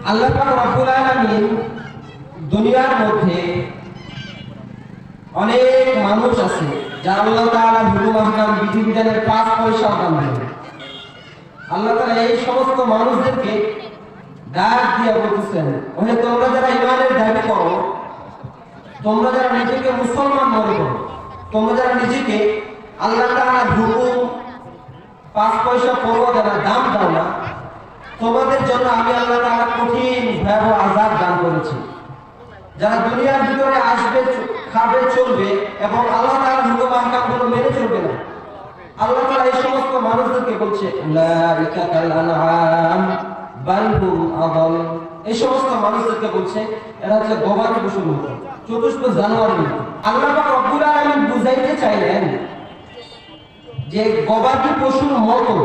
আল্লাহ পাক রব্বুল আলামিন দুনিয়ার মধ্যে অনেক মানুষ আছে যারা আল্লাহ তাআলা হুকুম আহকাম বিধিবিধানের 5 পয়সা দান করে। আল্লাহ তাআলা এই সমস্ত মানুষদেরকে ডাক দিয়ে বলতেছেন, ওহে তোমরা যারা ঈমানের দাবি করো, তোমরা যারা নিজেকে মুসলমান মনে করো, তোমরা যারা নিজেকে আল্লাহ তাআলার হুকুম 5 পয়সা পরোয়া দেয় না, দাম দাও না, তোমাদের জন্য আমি আল্লাহ তাআলা কঠিন ভয়াবহ আযাব দান করেছি। যারা দুনিয়ার ভিতরে আসবে, খাবে, চলবে এবং আল্লাহ তাআলার হুকুম আহকামগুলো মেনে চলবে না, আল্লাহ তাআলা এই সমস্ত মানুষদেরকে বলছে উলাইকা কাল আনআম বাল হুম আযাল। এই সমস্ত মানুষদেরকে বলছে এরা হচ্ছে গবাদি পশুর মতো, চতুষ্প জানোয়ারের মতো। আল্লাহ পাক রব্বুল আলামিন বুঝাইতে চাইলেন যে গবাদি পশুর মতো,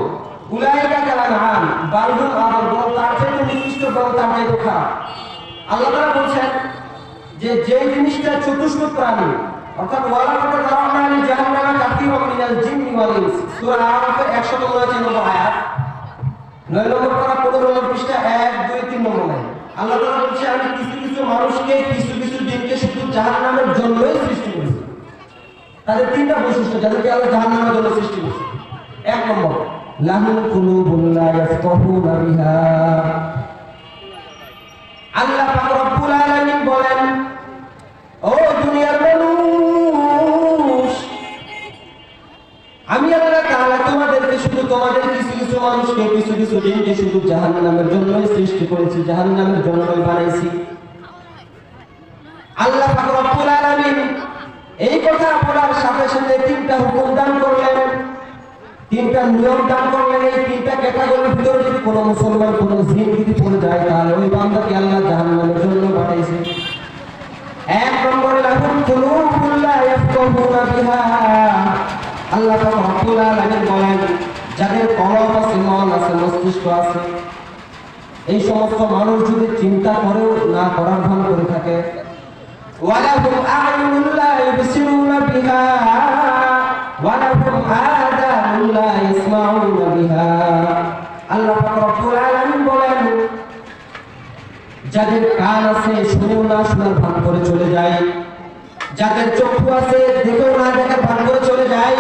উলাইকা কাল আনআম বাল হুম আযাল, তার চাইতে নিকৃষ্ট, তার চাইতে খারাপ। আল্লাহ তাআলা বলছেন যে যে জিনিসটা চতুষ্প প্রাণী, অর্থাৎ ওয়ালাকাদ যারানা লি জাহান্নামা কাসীরাম মিনাল জিন্নি ওয়াল ইনস, সূরা আরাফের 199 নম্বর আয়াত, 9 নম্বর পারা 15 নম্বর পৃষ্ঠা 1, 2, 3 নম্বর লাইন। আল্লাহ তাআলা বলছে আমি কিছু কিছু মানুষকে, কিছু কিছু জিনকে শুধু জাহান্নামের জন্যই সৃষ্টি করেছি। তাদের তিনটা বৈশিষ্ট্য যাদেরকে আল্লাহ জাহান্নামের জন্য সৃষ্টি করেছে। 1 নম্বর, লাহুম কুলুবুন লা ইয়াফকাহুনা বিহা। আল্লাহ পাক রব্বুল আলামিন বলেন, ও দুনিয়ার মানুষ, আমি আল্লাহ তাআলা তোমাদেরকে শুধু, তোমাদের কিছু কিছু মানুষকে, কিছু কিছু জিনকে শুধু জাহান্নামের জন্যই সৃষ্টি করেছি, জাহান্নামের জন্যই বানাইছি। আল্লাহ পাক রব্বুল আলামিন এই কথা বলার সাথে সাথে তিনটা হুকুম দান করলেন, তিনটা নিয়ম দান করলেন। এই তিনটা ক্যাটাগরির ভিতরে যদি কোনো মুসলমান, কোনো জিন যদি পড়ে যায়, তাহলে ওই বান্দাকে আল্লাহ জাহান্নামের জন্য বানাইছে। 1 নম্বরে লাহুম কুলুবুন লা ইয়াফকাহুনা বিহা। আল্লাহ পাক রব্বুল আলামিন বলেন, যাদের কলব আছে, মন আছে, মস্তিষ্ক আছে, এই সমস্ত মানুষ যদি চিন্তা করেও না করার ভান করে থাকে, ওয়ালাহুম আ'য়ুনুন লা ইবসিরুনা বিহা ওয়ালাহুম আযানুন লা ইয়াসমাউনা বিহা। আল্লাহ পাক রব্বুল আলামিন বলেন, যাদের কান আছে শুনেও না শোনার ভান করে চলে যায়, যাদের চক্ষু আছে দেখেও না দেখার ভান করে চলে যায়।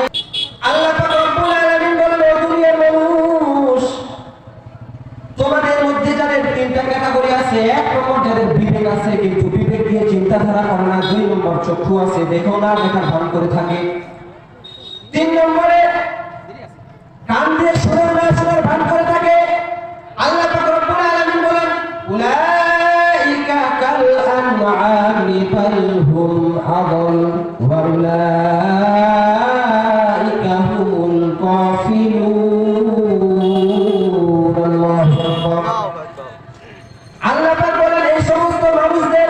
আল্লাহ পাক রব্বুল আলামিন বলেন, ও দুনিয়ার মানুষ, তোমাদের মধ্যে যাদের তিনটা ক্যাটাগরি আছে, 1 নম্বর যাদের বিবেক আছে কিন্তু বিবেক দিয়ে চিন্তাধারা করে না, 2 নম্বর চক্ষু আছে দেখেও না দেখার ভান করে থাকে, 3 নম্বরে কান দিয়ে শুনেও না শোনার ভান করে থাকে। আল্লাহ পাক রব্বুল আলামিন বলেন, উলাইকা কাল আনআমি বাল হুম আযাল ওয়া উলাইকা হুমুল গাফিলুন। আল্লাহু আকবার। আল্লাহ পাক বলেন, এই সমস্ত মানুষদের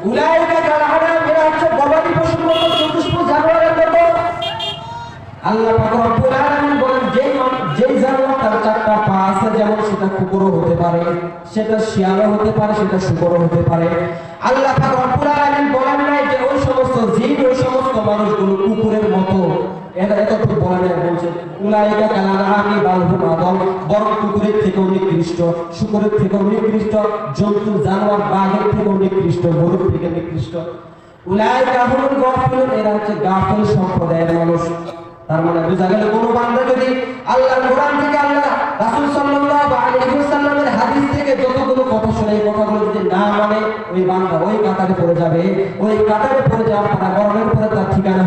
উলাইকা কাল আনআম, এরা হচ্ছে গবাদি পশুর মতো, চতুষ্প জানোয়ারের মতো। আল্লাহ পাক রব্বুল আলামিন বলেন, যেই জানোয়ার তার 4টা পা আছে, যেমন সেটা কুকুরও হতে পারে, সেটা শিয়ালও হতে পারে, সেটা শুকরও হতে পারে। আল্লাহ পাক রব্বুল আলামিন বলেন নাই যে ওই সমস্ত জিন, ওই সমস্ত মানুষগুলো কুকুরের মতো, এরা এতটুকু বলেন না, বলছে উলাইকা কাল আনআমি বাল হুম আযাল, বরং কুকুরের থেকেও নিকৃষ্ট, শুকরের থেকেও নিকৃষ্ট, জন্তু জানোয়ার বাঘের থেকেও নিকৃষ্ট, গরুর থেকে নিকৃষ্ট। উলাইকা হুমুল গাফিলুন, এরা হচ্ছে গাফিল সম্প্রদায়ের মানুষ। তার মানে বোঝা গেল, কোন বান্দা যদি আল্লাহর কোরআন থেকে, আল্লাহ রাসূল সাল্লাল্লাহু আলাইহি ওয়াসাল্লামের হাদিস থেকে যতগুলো কথা শুনে, এই কথাগুলো যদি না মানে, ওই বান্দা ওই কাতারে পড়ে যাবে। ওই কাতারে পড়ে যাওয়ার পর গরমের পরে তার ঠিকানা